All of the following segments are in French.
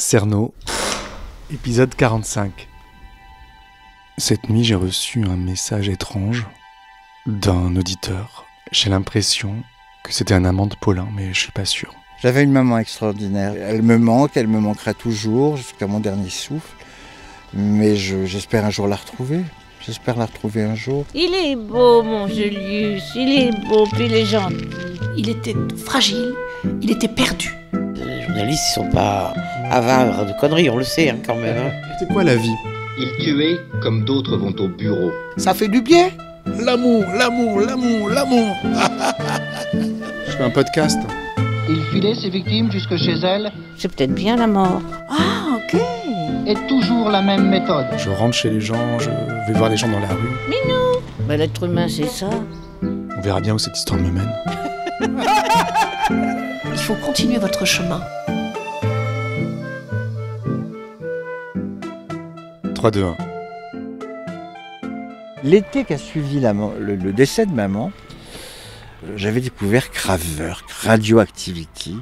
Cerno, épisode 45. Cette nuit, j'ai reçu un message étrange d'un auditeur. J'ai l'impression que c'était un amant de Paulin, mais je suis pas sûr. J'avais une maman extraordinaire. Elle me manquera toujours jusqu'à mon dernier souffle. Mais j'espère un jour la retrouver. J'espère la retrouver un jour. Il est beau, mon Julius, il est beau, puis il est gentil. Il était fragile, il était perdu. Les journalistes, ils sont pas avares de conneries, on le sait quand même. C'est quoi la vie? Il tuait comme d'autres vont au bureau. Ça fait du bien. L'amour, l'amour, l'amour, l'amour. Je fais un podcast. Il filait ses victimes jusque chez elles. C'est peut-être bien la mort. Ah, ok. Et toujours la même méthode. Je rentre chez les gens, je vais voir les gens dans la rue. Ben, l'être humain, c'est ça. On verra bien où cette histoire me mène. Il faut continuer votre chemin. 3, 2, 1. L'été qui a suivi le décès de maman, j'avais découvert Kraftwerk, Radioactivity,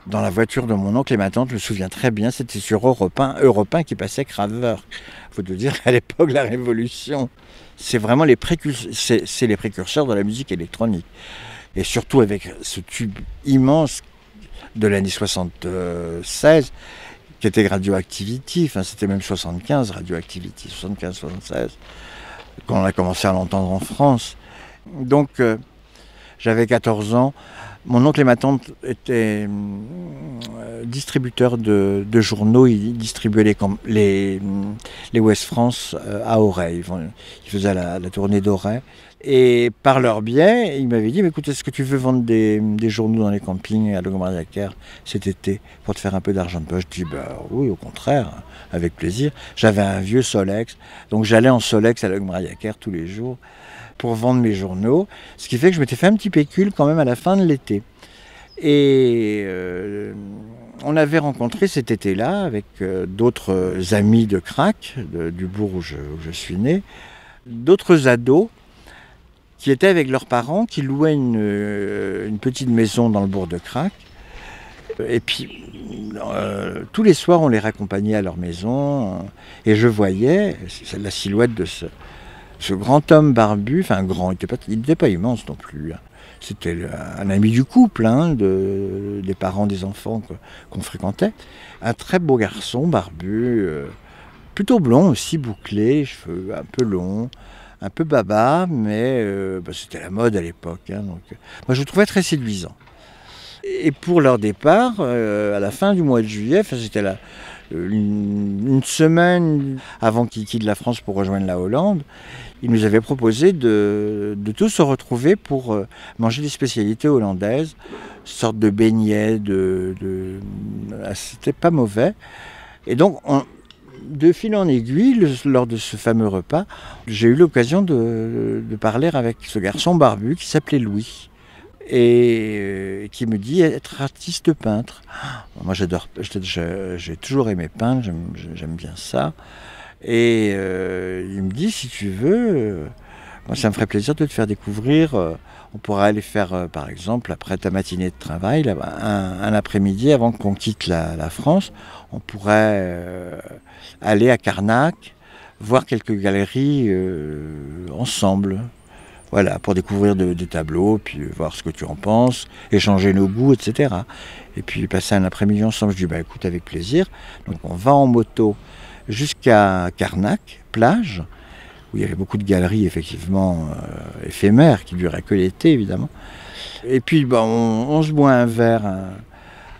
dans la voiture de mon oncle et ma tante. Je me souviens très bien, c'était sur Europe 1 qui passait Kraftwerk. Il faut te dire qu'à l'époque, la Révolution, c'est vraiment les précurseurs de la musique électronique. Et surtout avec ce tube immense de l'année 76, qui était Radioactivity, enfin c'était même 75, Radioactivity, 75-76, quand on a commencé à l'entendre en France. Donc j'avais 14 ans, mon oncle et ma tante étaient distributeurs de journaux, ils distribuaient les Ouest France à Auray, ils faisaient la tournée d'Auray. Et par leur biais, ils m'avaient dit, mais écoute, est-ce que tu veux vendre des journaux dans les campings à Logomariaquer cet été pour te faire un peu d'argent de poche? Je dis, oui, au contraire, avec plaisir. J'avais un vieux Solex, donc j'allais en Solex à Logomariaquer tous les jours pour vendre mes journaux, ce qui fait que je m'étais fait un petit pécule quand même à la fin de l'été. Et on avait rencontré cet été-là avec d'autres amis de Crac, du bourg où je suis né, d'autres ados qui étaient avec leurs parents, qui louaient une petite maison dans le bourg de Crac. Et puis, tous les soirs, on les raccompagnait à leur maison, et je voyais la silhouette de ce grand homme barbu, enfin grand, il n'était pas immense non plus. C'était un ami du couple, des parents des enfants qu'on fréquentait. Un très beau garçon barbu, plutôt blond aussi, bouclé, cheveux un peu longs, un peu baba, mais c'était la mode à l'époque. Donc, moi, je le trouvais très séduisant. Et pour leur départ, à la fin du mois de juillet, c'était une semaine avant qu'ils quittent la France pour rejoindre la Hollande, ils nous avaient proposé de tous se retrouver pour manger des spécialités hollandaises, une sorte de beignets, c'était pas mauvais. Et donc, de fil en aiguille, lors de ce fameux repas, j'ai eu l'occasion de parler avec ce garçon barbu qui s'appelait Louis et qui me dit être artiste peintre. Moi j'adore, j'ai toujours aimé peindre, j'aime bien ça. Et il me dit, si tu veux, moi ça me ferait plaisir de te faire découvrir. On pourrait aller faire, par exemple, après ta matinée de travail, un après-midi avant qu'on quitte la France, on pourrait aller à Carnac, voir quelques galeries ensemble. Voilà, pour découvrir des tableaux, puis voir ce que tu en penses, échanger nos goûts, etc. Et puis passer un après-midi ensemble. Je dis, écoute, avec plaisir. Donc on va en moto jusqu'à Carnac, plage, où il y avait beaucoup de galeries effectivement éphémères, qui duraient que l'été évidemment. Et puis on se boit un verre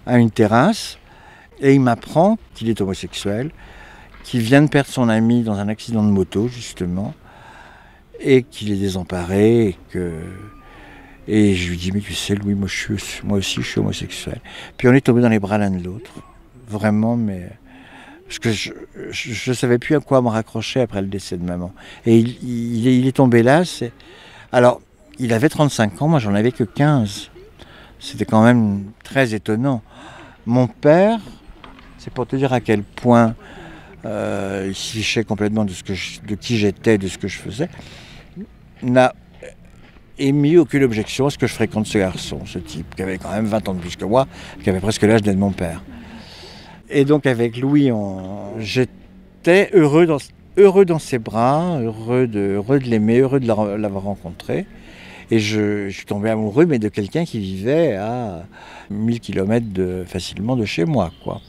à une terrasse, et il m'apprend qu'il est homosexuel, qu'il vient de perdre son ami dans un accident de moto justement, et qu'il est désemparé, et je lui dis, mais tu sais Louis, moi aussi je suis homosexuel. Puis on est tombé dans les bras l'un de l'autre, vraiment, mais parce que je ne savais plus à quoi me raccrocher après le décès de maman. Et il est tombé là. Alors, il avait 35 ans, moi j'en avais que 15. C'était quand même très étonnant. Mon père, c'est pour te dire à quel point il se fichait complètement de qui j'étais, de ce que je faisais, n'a émis aucune objection à ce que je fréquente ce garçon, ce type, qui avait quand même 20 ans de plus que moi, qui avait presque l'âge d'être mon père. Et donc avec Louis, j'étais heureux dans ses bras, heureux de l'aimer, heureux de l'avoir rencontré. Et je suis tombé amoureux, mais de quelqu'un qui vivait à 1000 km facilement de chez moi, quoi.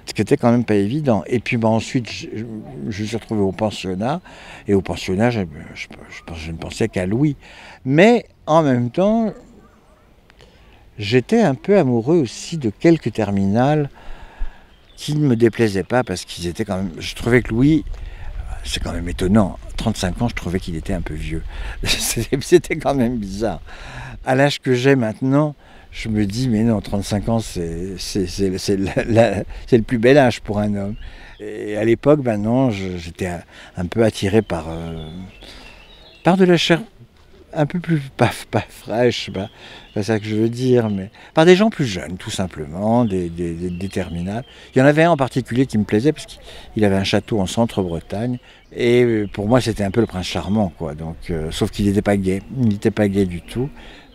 Ce qui n'était quand même pas évident. Et puis ensuite, je me suis retrouvé au pensionnat. Et au pensionnat, je ne pensais qu'à Louis. Mais en même temps, j'étais un peu amoureux aussi de quelques terminales qui ne me déplaisaient pas parce qu'ils étaient quand même... Je trouvais que Louis, c'est quand même étonnant, 35 ans, je trouvais qu'il était un peu vieux. C'était quand même bizarre. À l'âge que j'ai maintenant, je me dis, mais non, 35 ans, c'est le plus bel âge pour un homme. Et à l'époque, ben non, j'étais un peu attiré par de la chair un peu plus, pas fraîche, pas ça que je veux dire, mais par des gens plus jeunes, tout simplement, des terminales. Il y en avait un en particulier qui me plaisait, parce qu'il avait un château en centre-Bretagne, et pour moi, c'était un peu le prince charmant, quoi. Donc, sauf qu'il n'était pas gai, il n'était pas gai du tout,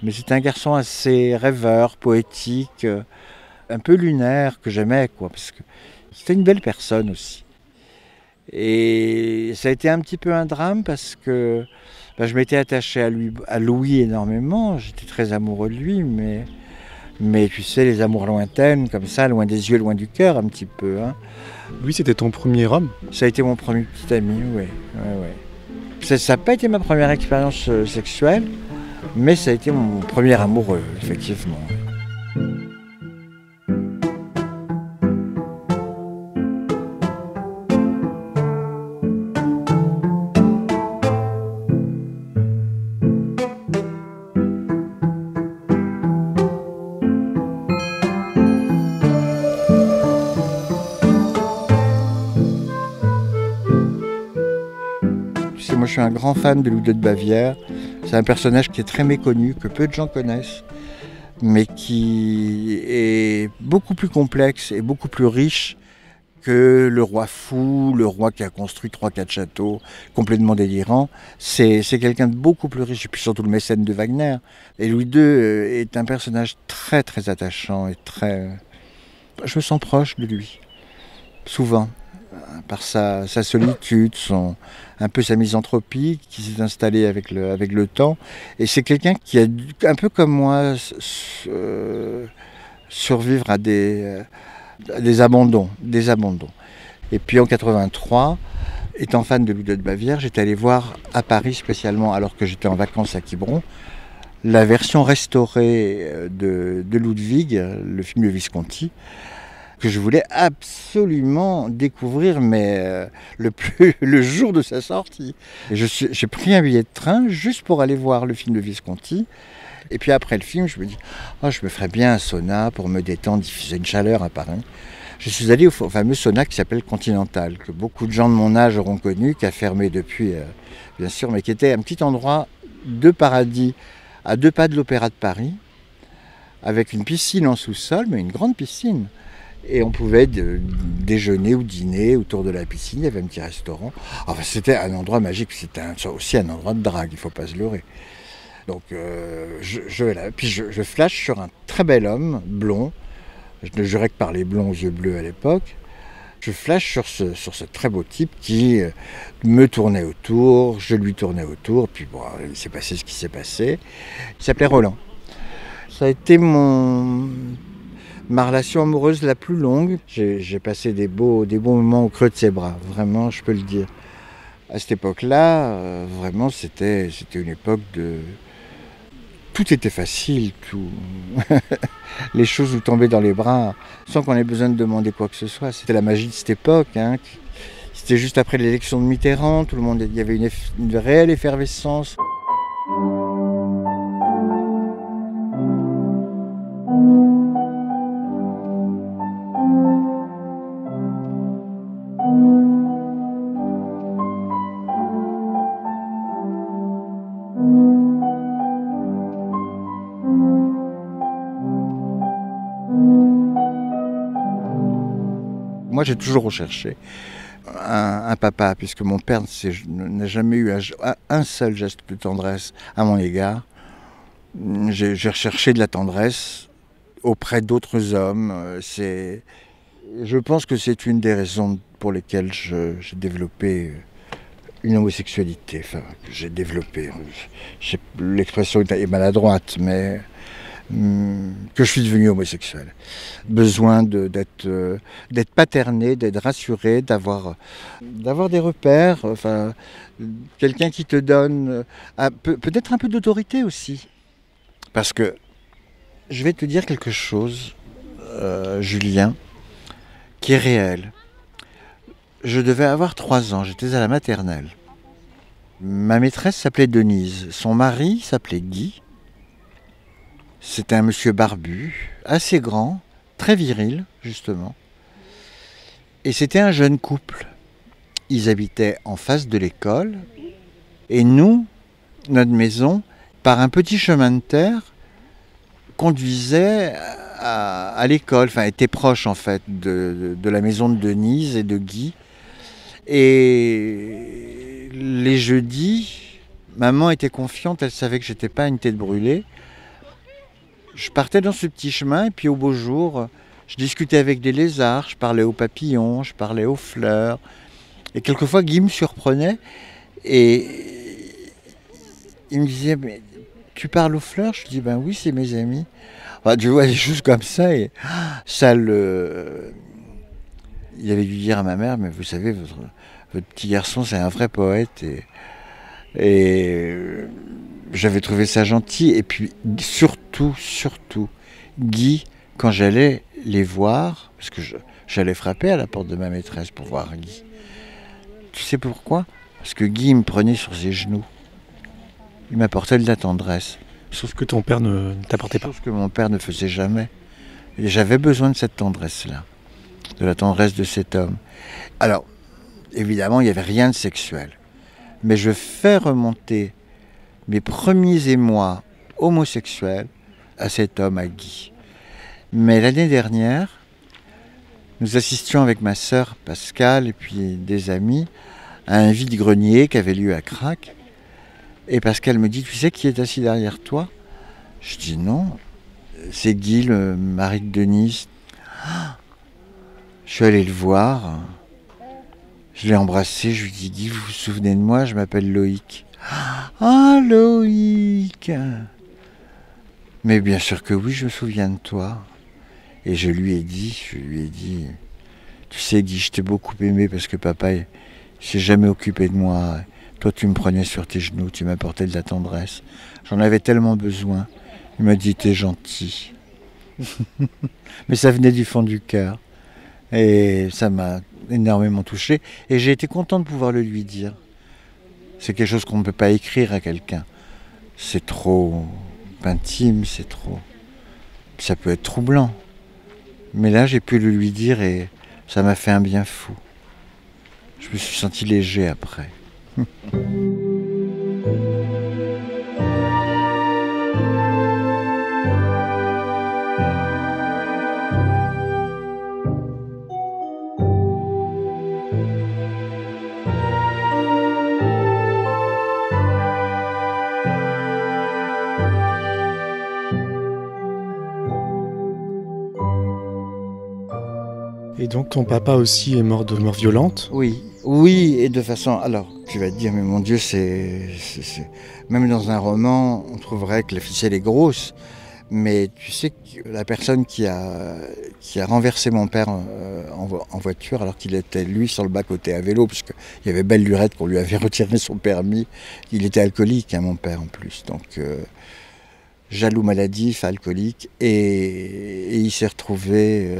mais c'était un garçon assez rêveur, poétique, un peu lunaire, que j'aimais, quoi, parce que c'était une belle personne aussi. Et ça a été un petit peu un drame, parce que je m'étais attaché à Louis énormément, j'étais très amoureux de lui, mais tu sais, les amours lointaines, comme ça, loin des yeux, loin du cœur, un petit peu. Hein. Lui, c'était ton premier homme? Ça a été mon premier petit ami, oui. Ça n'a pas été ma première expérience sexuelle, mais ça a été mon premier amoureux, effectivement. Moi, je suis un grand fan de Louis II de Bavière. C'est un personnage qui est très méconnu, que peu de gens connaissent, mais qui est beaucoup plus complexe et beaucoup plus riche que le roi fou, le roi qui a construit 3-4 châteaux complètement délirants. C'est quelqu'un de beaucoup plus riche, et puis surtout le mécène de Wagner. Et Louis II est un personnage très très attachant et très... Je me sens proche de lui, souvent. Par sa solitude, un peu sa misanthropie qui s'est installée avec le temps. Et c'est quelqu'un qui a, un peu comme moi, survivre à des abandons. Et puis en 83, étant fan de Louis II de Bavière, j'étais allé voir à Paris spécialement, alors que j'étais en vacances à Quiberon, la version restaurée de Ludwig, le film de Visconti, que je voulais absolument découvrir, mais le jour de sa sortie. J'ai pris un billet de train juste pour aller voir le film de Visconti. Et puis après le film, je me dis, je me ferais bien un sauna pour me détendre, diffuser une chaleur à Paris. Je suis allé au fameux sauna qui s'appelle Continental, que beaucoup de gens de mon âge auront connu, qui a fermé depuis, bien sûr, mais qui était un petit endroit de paradis à 2 pas de l'Opéra de Paris, avec une piscine en sous-sol, mais une grande piscine. Et on pouvait déjeuner ou dîner autour de la piscine, il y avait un petit restaurant. Enfin, c'était un endroit magique, c'était aussi un endroit de drague, il ne faut pas se leurrer. Donc je flash sur un très bel homme, blond. Je ne jurais que par les blonds aux yeux bleus à l'époque. Je flash sur ce très beau type qui me tournait autour, je lui tournais autour, puis bon, il s'est passé ce qui s'est passé. Il s'appelait Roland. Ça a été ma relation amoureuse la plus longue. J'ai passé des bons moments au creux de ses bras, vraiment, je peux le dire. À cette époque-là, vraiment, c'était une époque de... Tout était facile, tout. Les choses nous tombaient dans les bras sans qu'on ait besoin de demander quoi que ce soit. C'était la magie de cette époque. Hein. C'était juste après l'élection de Mitterrand, il y avait une réelle effervescence. Moi, j'ai toujours recherché un papa, puisque mon père n'a jamais eu un seul geste de tendresse à mon égard. J'ai recherché de la tendresse auprès d'autres hommes. Je pense que c'est une des raisons pour lesquelles j'ai développé une homosexualité. Enfin, j'ai développé, l'expression est maladroite, mais que je suis devenu homosexuel. Besoin d'être paterné, d'être rassuré, d'avoir des repères, enfin, quelqu'un qui te donne peut-être un peu d'autorité aussi. Parce que je vais te dire quelque chose, Julien, qui est réel. Je devais avoir 3 ans, j'étais à la maternelle. Ma maîtresse s'appelait Denise, son mari s'appelait Guy. C'était un monsieur barbu, assez grand, très viril, justement. Et c'était un jeune couple. Ils habitaient en face de l'école. Et nous, notre maison, par un petit chemin de terre, conduisait à l'école, enfin était proche en fait de la maison de Denise et de Guy. Et les jeudis, maman était confiante, elle savait que j'étais pas une tête brûlée. Je partais dans ce petit chemin et puis au beau jour, je discutais avec des lézards, je parlais aux papillons, je parlais aux fleurs. Et quelquefois Guy me surprenait et il me disait « Mais tu parles aux fleurs ?» Je lui dis « Ben oui, c'est mes amis. » Enfin, tu vois des choses comme ça et ça le... Il avait dû dire à ma mère « Mais vous savez, votre petit garçon, c'est un vrai poète. » Et j'avais trouvé ça gentil. Et puis surtout, Guy, quand j'allais les voir, parce que j'allais frapper à la porte de ma maîtresse pour voir Guy. Tu sais pourquoi ? Parce que Guy me prenait sur ses genoux. Il m'apportait de la tendresse. Chose que ton père ne t'apportait pas. Chose que mon père ne faisait jamais. Et j'avais besoin de cette tendresse-là. De la tendresse de cet homme. Alors, évidemment, il n'y avait rien de sexuel. Mais je fais remonter mes premiers émois homosexuels à cet homme, à Guy. Mais l'année dernière, nous assistions avec ma sœur Pascal et puis des amis à un vide-grenier qui avait lieu à Crac. Et Pascal me dit « Tu sais qui est assis derrière toi ?» Je dis « Non, c'est Guy, le mari de Denise. » Je suis allé le voir. Je l'ai embrassé, je lui dis « Guy, vous vous souvenez de moi, je m'appelle Loïc. » « Ah, Loïc !» Mais bien sûr que oui, je me souviens de toi. Et je lui ai dit, tu sais Guy, je t'ai beaucoup aimé parce que papa il s'est jamais occupé de moi. Toi, tu me prenais sur tes genoux, tu m'apportais de la tendresse. J'en avais tellement besoin. Il m'a dit, t'es gentil. Mais ça venait du fond du cœur. Et ça m'a énormément touché. Et j'ai été content de pouvoir le lui dire. C'est quelque chose qu'on ne peut pas écrire à quelqu'un. C'est trop intime, c'est trop... Ça peut être troublant. Mais là, j'ai pu le lui dire et ça m'a fait un bien fou. Je me suis senti léger après. Et donc ton papa aussi est mort de mort violente ? Oui, et de façon... Alors, tu vas te dire, mais mon Dieu, c'est... Même dans un roman, on trouverait que la ficelle est grosse. Mais tu sais que la personne qui a renversé mon père en voiture, alors qu'il était, lui, sur le bas-côté à vélo, parce qu'il y avait belle lurette qu'on lui avait retiré son permis. Il était alcoolique, hein, mon père, en plus. Donc, jaloux maladif, alcoolique. Et il s'est retrouvé...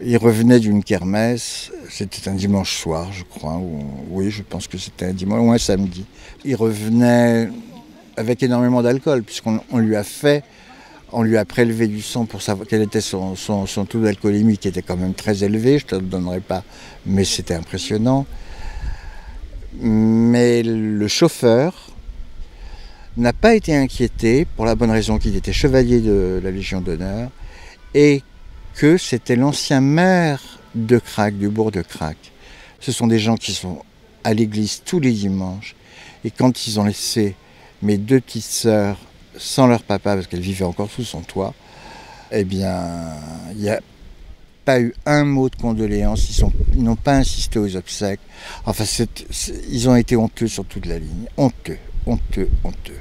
Il revenait d'une kermesse, c'était un dimanche soir, je crois, oui, je pense que c'était un dimanche ou un samedi. Il revenait avec énormément d'alcool, puisqu'on lui a prélevé du sang pour savoir quel était son taux d'alcoolémie, qui était quand même très élevé, je ne te le donnerai pas, mais c'était impressionnant. Mais le chauffeur n'a pas été inquiété, pour la bonne raison qu'il était chevalier de la Légion d'honneur, et que c'était l'ancien maire de Crac, du bourg de Crac. Ce sont des gens qui sont à l'église tous les dimanches. Et quand ils ont laissé mes 2 petites sœurs sans leur papa, parce qu'elles vivaient encore sous son toit, eh bien, il y a pas eu un mot de condoléances, ils n'ont pas insisté aux obsèques. Enfin, ils ont été honteux sur toute la ligne. Honteux, honteux, honteux.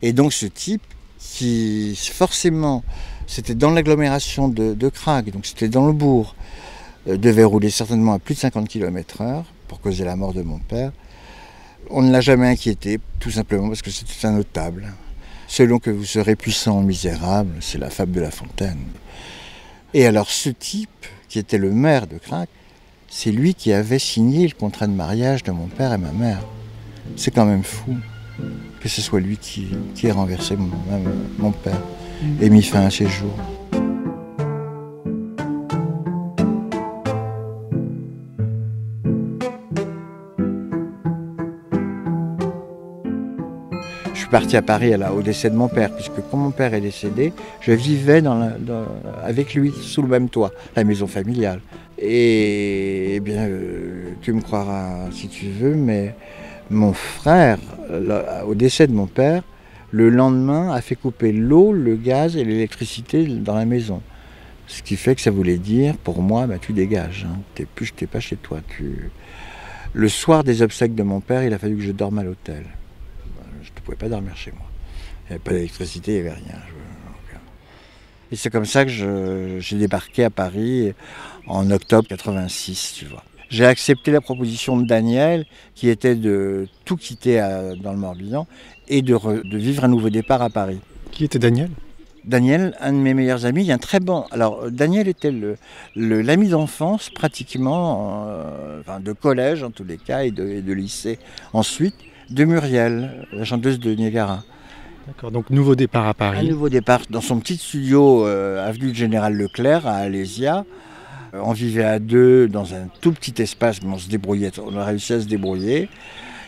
Et donc ce type, qui forcément, c'était dans l'agglomération de Crac, donc c'était dans le bourg, devait rouler certainement à plus de 50 km/h pour causer la mort de mon père. On ne l'a jamais inquiété, tout simplement parce que c'était un notable. Selon que vous serez puissant ou misérable, c'est la fable de La Fontaine. Et alors ce type, qui était le maire de Crac, c'est lui qui avait signé le contrat de mariage de mon père et ma mère. C'est quand même fou que ce soit lui qui ait renversé mon père et mis fin à ses jours. Je suis parti à Paris au décès de mon père, puisque quand mon père est décédé, je vivais avec lui, sous le même toit, la maison familiale. Et bien, tu me croiras si tu veux, mais mon frère, au décès de mon père, le lendemain a fait couper l'eau, le gaz et l'électricité dans la maison. Ce qui fait que ça voulait dire, pour moi, tu dégages, hein. T'es pas chez toi. Le soir des obsèques de mon père, il a fallu que je dorme à l'hôtel. Je ne pouvais pas dormir chez moi. Il n'y avait pas d'électricité, il n'y avait rien. Et c'est comme ça que j'ai débarqué à Paris en octobre 86, tu vois. J'ai accepté la proposition de Daniel, qui était de tout quitter dans le Morbihan et de vivre un nouveau départ à Paris. Qui était Daniel ? Daniel, un de mes meilleurs amis, il y a un très bon... Alors, Daniel était l'ami d'enfance, pratiquement, de collège en tous les cas, et de lycée. Ensuite, de Muriel, la chanteuse de Niagara. D'accord, donc nouveau départ à Paris. Un nouveau départ dans son petit studio, avenue du Général Leclerc, à Alésia. On vivait à deux dans un tout petit espace, mais on a réussi à se débrouiller.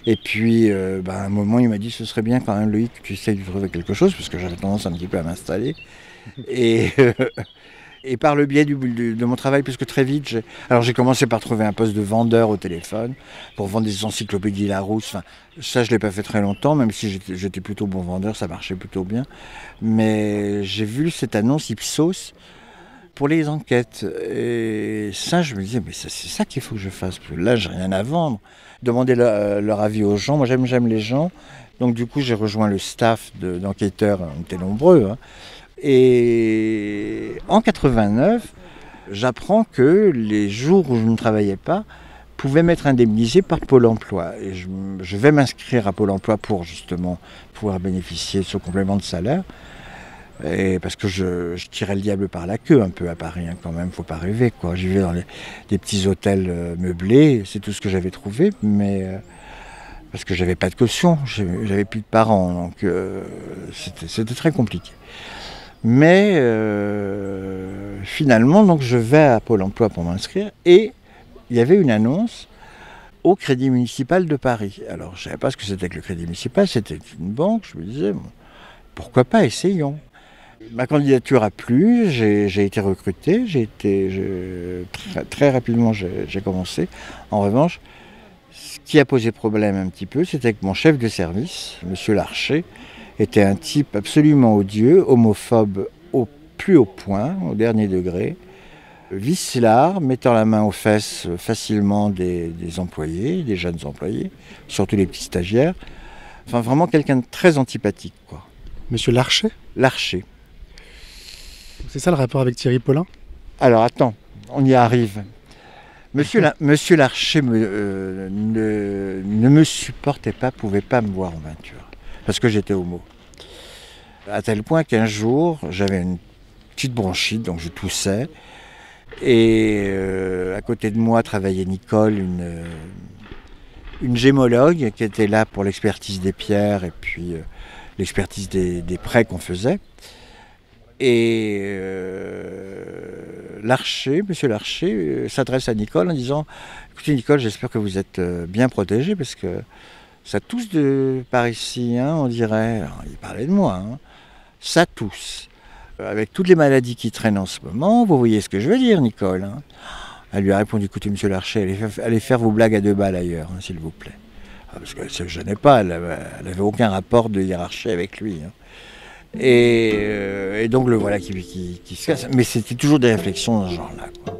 Et puis, à un moment, il m'a dit, ce serait bien quand même, Loïc, que tu essayes de trouver quelque chose, parce que j'avais tendance un petit peu à m'installer. Et par le biais de mon travail, puisque très vite, j'ai commencé par trouver un poste de vendeur au téléphone, pour vendre des encyclopédies Larousse. Enfin, ça, je ne l'ai pas fait très longtemps, même si j'étais plutôt bon vendeur, ça marchait plutôt bien. Mais j'ai vu cette annonce Ipsos pour les enquêtes. Et ça, je me disais, mais c'est ça qu'il faut que je fasse. Parce que là, j'ai rien à vendre. Demander leur avis aux gens. Moi, j'aime les gens. Donc, du coup, j'ai rejoint le staff d'enquêteurs. On était nombreux. Hein. Et en 89, j'apprends que les jours où je ne travaillais pas pouvaient m'être indemnisés par Pôle emploi. Et je vais m'inscrire à Pôle emploi pour justement pouvoir bénéficier de ce complément de salaire. Et parce que je tirais le diable par la queue un peu à Paris, hein, quand même, faut pas rêver, quoi. J'y vais dans des petits hôtels meublés, c'est tout ce que j'avais trouvé, mais parce que j'avais pas de caution, j'avais plus de parents, donc c'était très compliqué. Mais finalement, donc je vais à Pôle emploi pour m'inscrire, et il y avait une annonce au Crédit municipal de Paris. Alors je savais pas ce que c'était que le Crédit municipal, c'était une banque, je me disais, bon, pourquoi pas, essayons. Ma candidature a plu, j'ai été recruté, très rapidement j'ai commencé. En revanche, ce qui a posé problème un petit peu, c'était que mon chef de service, M. Larcher, était un type absolument odieux, homophobe au plus haut point, au dernier degré, vicelard, mettant la main aux fesses facilement des employés, des jeunes employés, surtout les petits stagiaires. Enfin, vraiment quelqu'un de très antipathique, quoi. Monsieur Larcher ? Larcher. C'est ça le rapport avec Thierry Paulin ? Alors attends, on y arrive. Monsieur Larcher ne me supportait pas, pouvait pas me voir en peinture, parce que j'étais homo. À tel point qu'un jour, j'avais une petite bronchite, donc je toussais, et à côté de moi travaillait Nicole, une gémologue qui était là pour l'expertise des pierres et puis l'expertise des prêts qu'on faisait. Et Monsieur Larcher, s'adresse à Nicole en disant « Écoutez Nicole, j'espère que vous êtes bien protégée parce que ça tousse par ici, hein, on dirait. » Alors, il parlait de moi, hein. Ça tousse. Avec toutes les maladies qui traînent en ce moment, vous voyez ce que je veux dire, Nicole, hein. Elle lui a répondu « Écoutez, Monsieur Larcher, allez faire vos blagues à 2 balles ailleurs, hein, s'il vous plaît. » Parce qu'elle ne se gênait pas, elle n'avait aucun rapport de hiérarchie avec lui, hein. Et donc le voilà qui se casse. Mais c'était toujours des réflexions dans ce genre-là, quoi.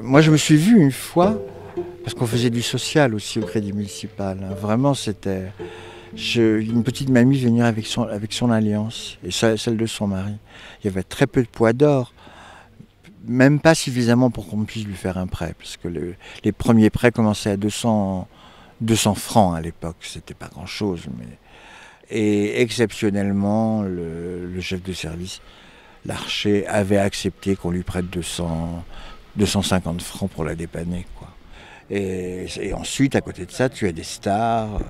Moi, je me suis vu une fois, parce qu'on faisait du social aussi au Crédit Municipal. Hein. Vraiment, c'était une petite mamie venir avec son alliance, et celle de son mari. Il y avait très peu de poids d'or, même pas suffisamment pour qu'on puisse lui faire un prêt, parce que les premiers prêts commençaient à 200 francs à l'époque, c'était pas grand-chose. Et exceptionnellement, le chef de service, Larcher, avait accepté qu'on lui prête 250 francs pour la dépanner, quoi. Et ensuite, à côté de ça, tu as des stars,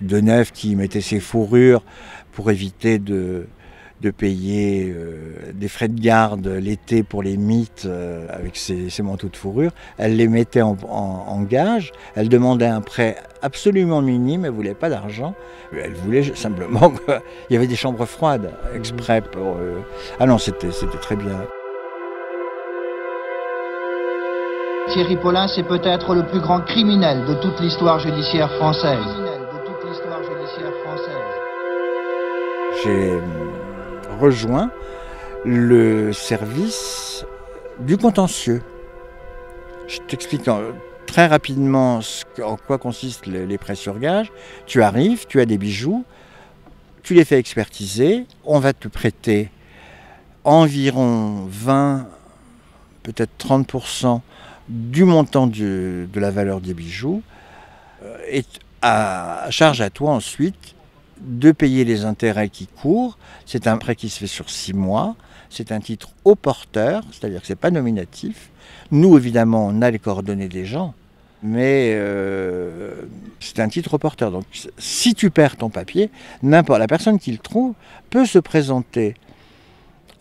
Deneuve qui mettait ses fourrures pour éviter de payer des frais de garde l'été pour les mythes avec ses manteaux de fourrure. Elle les mettait en gage, elle demandait un prêt absolument minime, elle ne voulait pas d'argent, elle voulait simplement qu'il y avait des chambres froides exprès pour... Ah non, c'était très bien. Thierry Paulin, c'est peut-être le plus grand criminel de toute l'histoire judiciaire française. J'ai rejoint le service du contentieux. Je t'explique très rapidement en quoi consistent les prêts sur gage. Tu arrives, tu as des bijoux, tu les fais expertiser, on va te prêter environ 20, peut-être 30% du montant de la valeur des bijoux, et à charge à toi ensuite de payer les intérêts qui courent. C'est un prêt qui se fait sur 6 mois, c'est un titre au porteur, c'est-à-dire que ce n'est pas nominatif. Nous, évidemment, on a les coordonnées des gens, mais c'est un titre au porteur. Donc si tu perds ton papier, la personne qui le trouve peut se présenter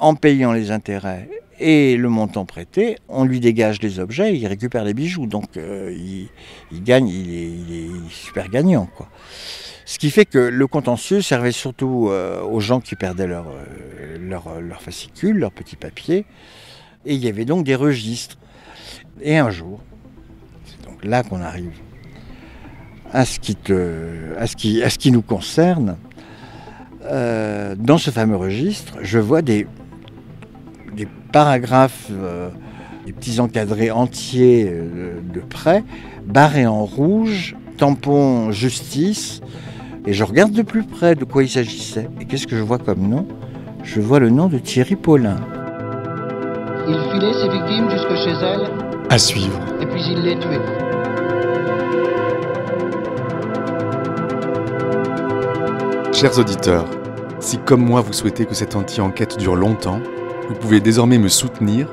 en payant les intérêts et le montant prêté, on lui dégage les objets, il récupère les bijoux. Donc il gagne, il est super gagnant, quoi. Ce qui fait que le contentieux servait surtout aux gens qui perdaient leur fascicule, leur petit papier. Et il y avait donc des registres. Et un jour, c'est donc là qu'on arrive à ce qui nous concerne. Dans ce fameux registre, je vois des paragraphes, des petits encadrés entiers de prêts, barrés en rouge, tampon justice, et je regarde de plus près de quoi il s'agissait. Et qu'est-ce que je vois comme nom? Je vois le nom de Thierry Paulin. Il filait ses victimes jusque chez elles. À suivre. Et puis il les tuait. Chers auditeurs, si comme moi vous souhaitez que cette anti-enquête dure longtemps, vous pouvez désormais me soutenir,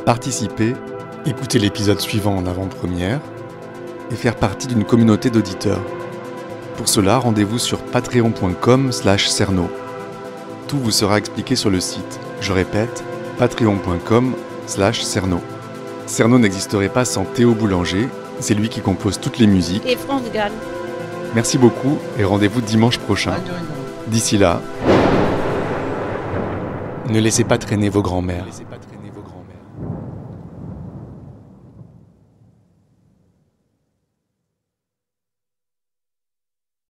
participer, écouter l'épisode suivant en avant-première et faire partie d'une communauté d'auditeurs. Pour cela, rendez-vous sur patreon.com/Cerno. Tout vous sera expliqué sur le site. Je répète, patreon.com/Cerno. Cerno n'existerait pas sans Théo Boulanger, c'est lui qui compose toutes les musiques. Et France Gall. Merci beaucoup et rendez-vous dimanche prochain. D'ici là, ne laissez pas traîner vos grands-mères.